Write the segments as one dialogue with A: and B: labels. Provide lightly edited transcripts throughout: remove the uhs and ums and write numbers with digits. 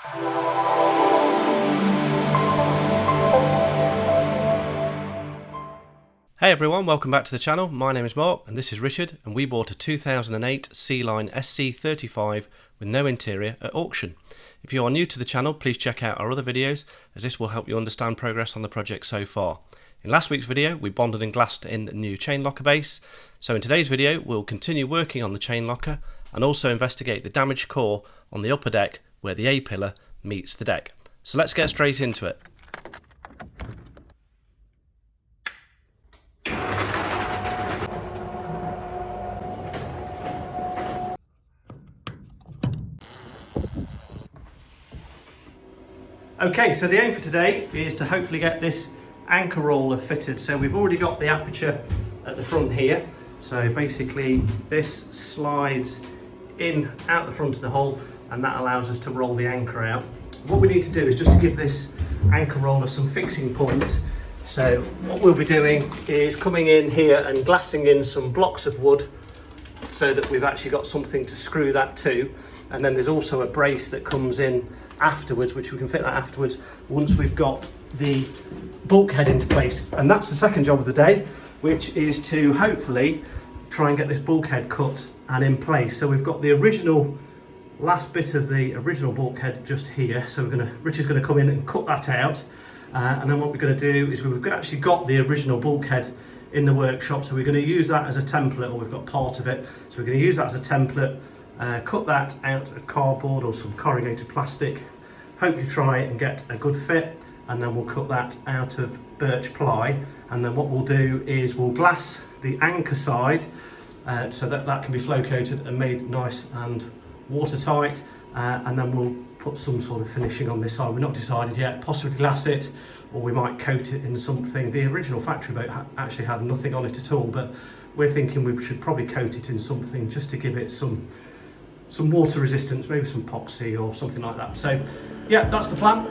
A: Hey everyone, welcome back to the channel. My name is Mark and this is Richard, and we bought a 2008 C-Line SC35 with no interior at auction. If you are new to the channel, please check out our other videos, as this will help you understand progress on the project so far. In last week's video we bonded and glassed in the new chain locker base, so in today's video we'll continue working on the chain locker and also investigate the damaged core on the upper deck where the A-pillar meets the deck. So let's get straight into it. Okay, so the aim for today is to hopefully get this anchor roller fitted. So we've already got the aperture at the front here. So basically this slides in out the front of the hull, and that allows us to roll the anchor out. What we need to do is just to give this anchor roller some fixing points. So what we'll be doing is coming in here and glassing in some blocks of wood so that we've actually got something to screw that to. And then there's also a brace that comes in afterwards, which we can fit that afterwards once we've got the bulkhead into place. And that's the second job of the day, which is to hopefully try and get this bulkhead cut and in place. So we've got the original last bit of the original bulkhead just here. So Richard's going to come in and cut that out. And then what we're going to do is we've actually got the original bulkhead in the workshop. So we're going to use that as a template, or we've got part of it. So we're going to use that as a template. Cut that out of cardboard or some corrugated plastic, hopefully try and get a good fit, and then we'll cut that out of birch ply. And then what we'll do is we'll glass the anchor side so that that can be flow coated and made nice and watertight, and then we'll put some sort of finishing on this side. We're not decided yet, possibly glass it, or we might coat it in something. The original factory boat actually had nothing on it at all, but we're thinking we should probably coat it in something just to give it some water resistance, maybe some epoxy or something like that. So yeah, that's the plan.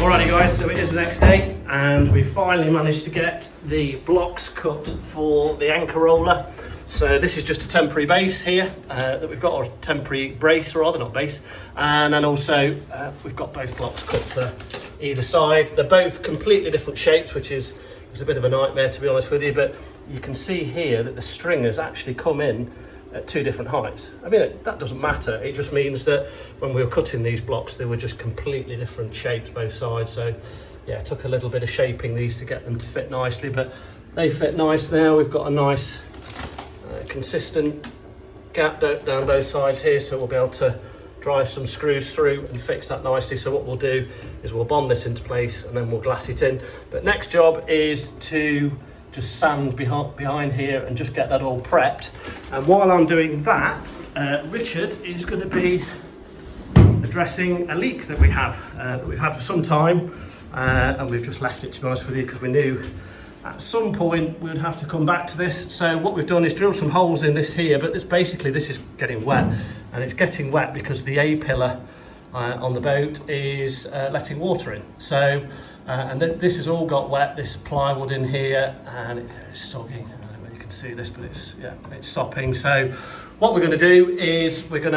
A: Alrighty guys, so it is the next day and we finally managed to get the blocks cut for the anchor roller. So this is just a temporary base here that we've got, or a temporary brace rather, not base. And then also we've got both blocks cut for either side. They're both completely different shapes, which is a bit of a nightmare, to be honest with you, but you can see here that the stringers actually come in at 2 different heights. I mean, that doesn't matter. It just means that when we were cutting these blocks, they were just completely different shapes both sides. So yeah, it took a little bit of shaping these to get them to fit nicely, but they fit nice now. We've got a nice consistent gap down both sides here, so we'll be able to drive some screws through and fix that nicely. So what we'll do is we'll bond this into place and then we'll glass it in. But next job is to just sand behind here and just get that all prepped. And while I'm doing that, Richard is going to be addressing a leak that we have that we've had for some time, and we've just left it, to be honest with you, because we knew at some point we would have to come back to this. So what we've done is drill some holes in this here, but this is getting wet, and it's getting wet because the A pillar on the boat is letting water in. So and this has all got wet, this plywood in here, and it's soggy. I don't know whether you can see this, but it's sopping. So what we're going to do is we're going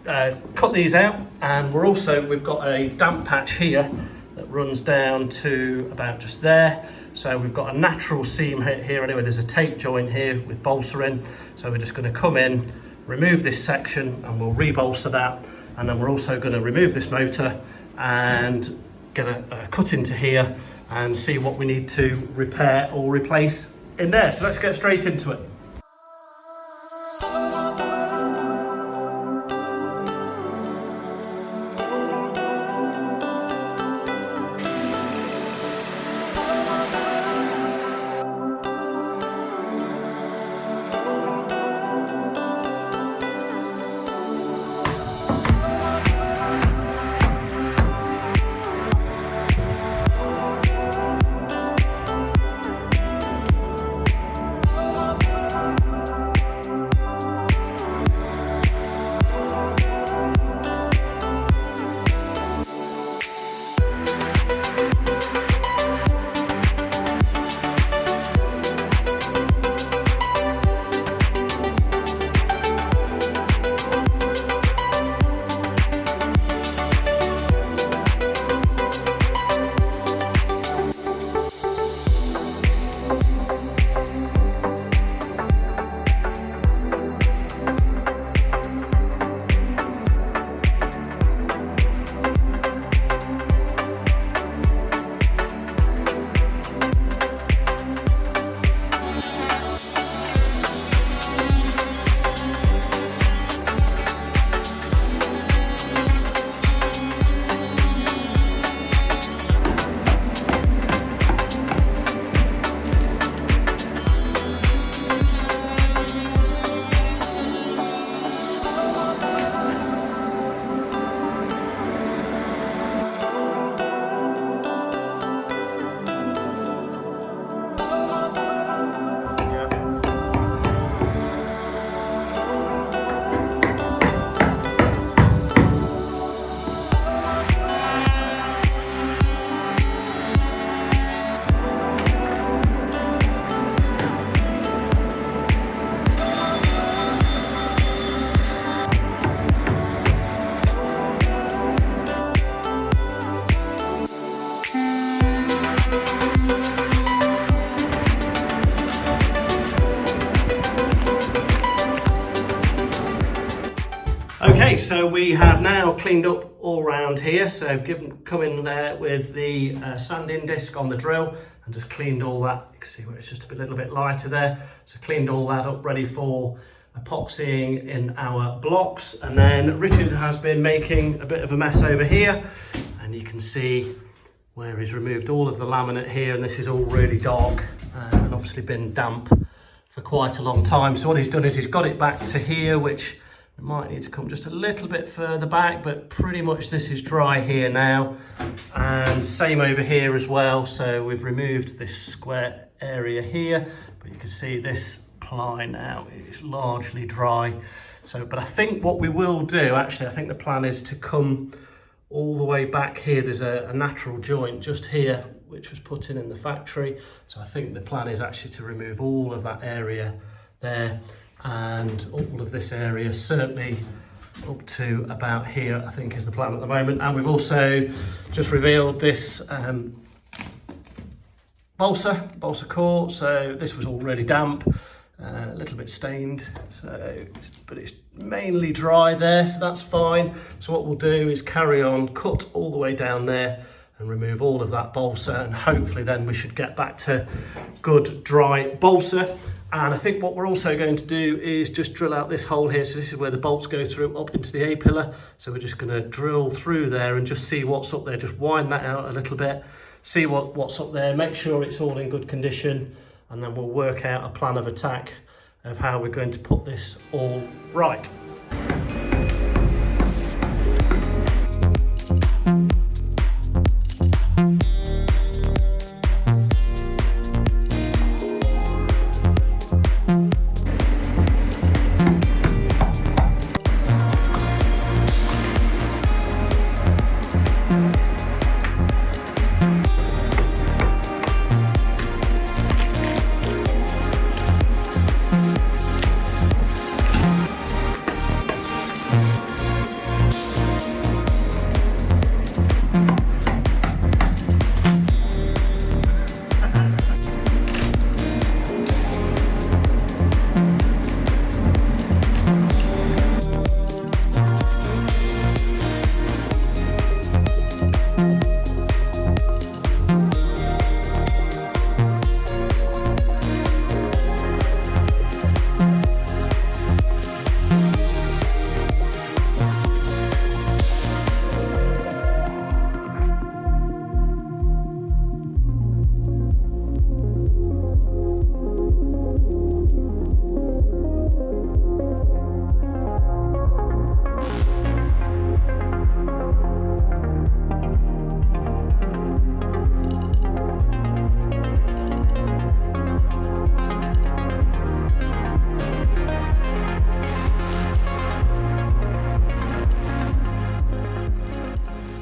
A: to cut these out, and we've got a damp patch here that runs down to about just there. So we've got a natural seam here anyway. There's a tape joint here with balsa in. So we're just going to come in, remove this section, and we'll rebalsa that. And then we're also going to remove this motor and get a cut into here and see what we need to repair or replace in there. So let's get straight into it. Okay, so we have now cleaned up all around here. So I've come in there with the sanding disc on the drill and just cleaned all that. You can see where it's just a little bit lighter there. So cleaned all that up, ready for epoxying in our blocks. And then Richard has been making a bit of a mess over here, and you can see where he's removed all of the laminate here, and this is all really dark and obviously been damp for quite a long time. So what he's done is he's got it back to here, which it might need to come just a little bit further back, but pretty much this is dry here now. And same over here as well. So we've removed this square area here, but you can see this ply now is largely dry. So, but I think what we will do, actually, I think the plan is to come all the way back here. There's a natural joint just here, which was put in the factory. So I think the plan is actually to remove all of that area there, and all of this area, certainly up to about here, I think is the plan at the moment. And we've also just revealed this balsa core. So this was already damp, a little bit stained, but it's mainly dry there, so that's fine. So what we'll do is carry on, cut all the way down there and remove all of that balsa, and hopefully then we should get back to good dry balsa. And I think what we're also going to do is just drill out this hole here. So this is where the bolts go through up into the A-pillar. So we're just going to drill through there and just see what's up there. Just wind that out a little bit, see what's up there, make sure it's all in good condition, and then we'll work out a plan of attack of how we're going to put this all right.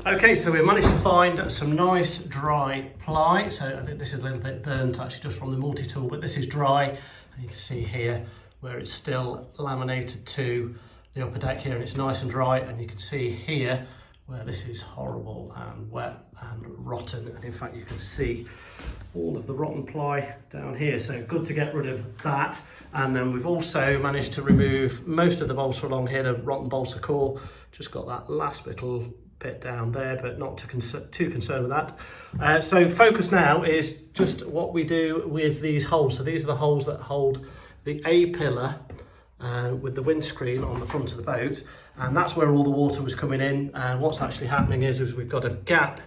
A: Okay, so we managed to find some nice dry ply. So I think this is a little bit burnt actually just from the multi-tool, but this is dry. And you can see here where it's still laminated to the upper deck here, and it's nice and dry. And you can see here where this is horrible and wet and rotten. And in fact, you can see all of the rotten ply down here. So good to get rid of that. And then we've also managed to remove most of the balsa along here, the rotten balsa core. Just got that last little bit down there, but not too concerned with that. So focus now is just what we do with these holes. So these are the holes that hold the A-pillar with the windscreen on the front of the boat, and that's where all the water was coming in. And what's actually happening is we've got a gap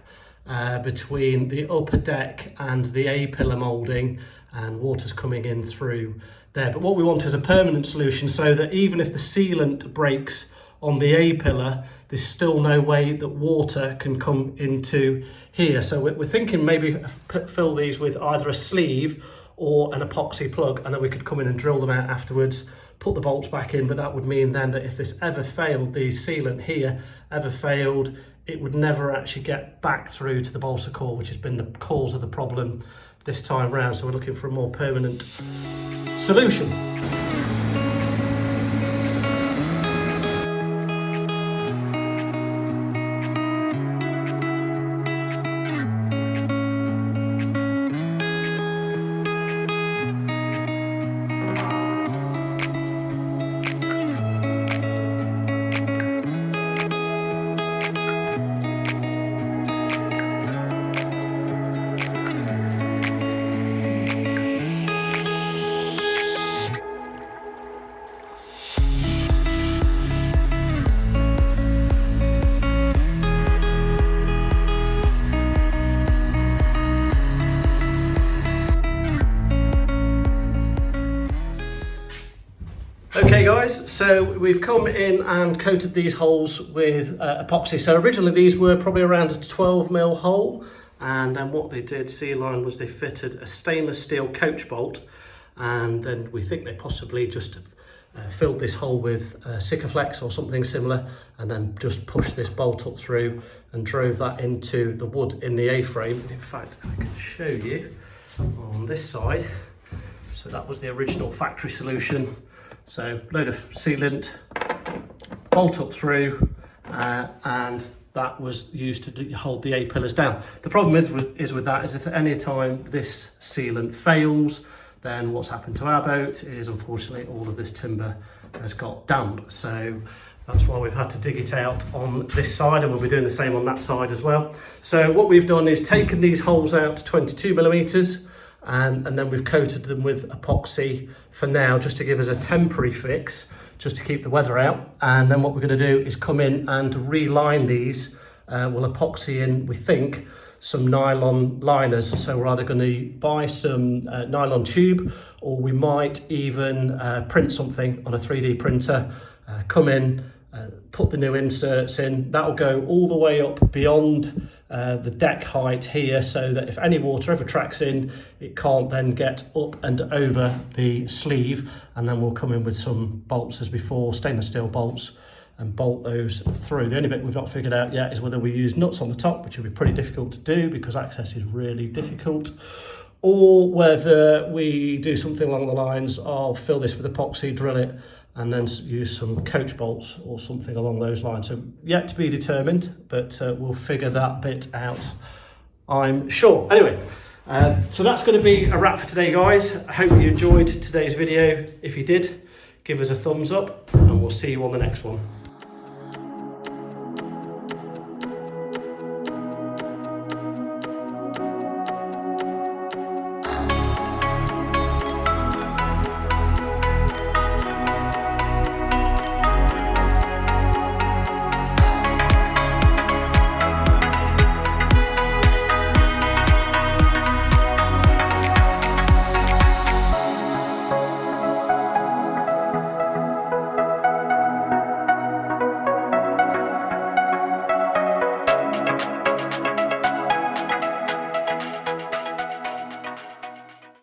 A: between the upper deck and the A-pillar moulding, and water's coming in through there. But what we want is a permanent solution, so that even if the sealant breaks on the A-pillar, there's still no way that water can come into here. So we're thinking maybe fill these with either a sleeve or an epoxy plug, and then we could come in and drill them out afterwards, put the bolts back in. But that would mean then that if this ever failed, the sealant here ever failed, it would never actually get back through to the balsa core, which has been the cause of the problem this time round. So we're looking for a more permanent solution. Okay guys, so we've come in and coated these holes with epoxy. So originally these were probably around a 12mm hole, and then what they did, C-Line, was they fitted a stainless steel coach bolt, and then we think they possibly just filled this hole with Sikaflex or something similar, and then just pushed this bolt up through and drove that into the wood in the A-frame. In fact, I can show you on this side. So that was the original factory solution. So load of sealant, bolt up through, and that was used to hold the A-pillars down. The problem with that is if at any time this sealant fails, then what's happened to our boat is unfortunately all of this timber has got damp. So that's why we've had to dig it out on this side, and we'll be doing the same on that side as well. So what we've done is taken these holes out to 22 millimeters, and then we've coated them with epoxy for now, just to give us a temporary fix, just to keep the weather out. And then what we're going to do is come in and reline these. We'll epoxy in, we think, some nylon liners. So we're either going to buy some nylon tube, or we might even print something on a 3D printer, come in, put the new inserts in. That'll go all the way up beyond the deck height here, so that if any water ever tracks in, it can't then get up and over the sleeve. And then we'll come in with some bolts as before, stainless steel bolts, and bolt those through. The only bit we've not figured out yet is whether we use nuts on the top, which will be pretty difficult to do because access is really difficult, or whether we do something along the lines of fill this with epoxy, drill it, and then use some coach bolts or something along those lines. So yet to be determined, but we'll figure that bit out, I'm sure. Anyway, so that's going to be a wrap for today, guys. I hope you enjoyed today's video. If you did, give us a thumbs up, and we'll see you on the next one.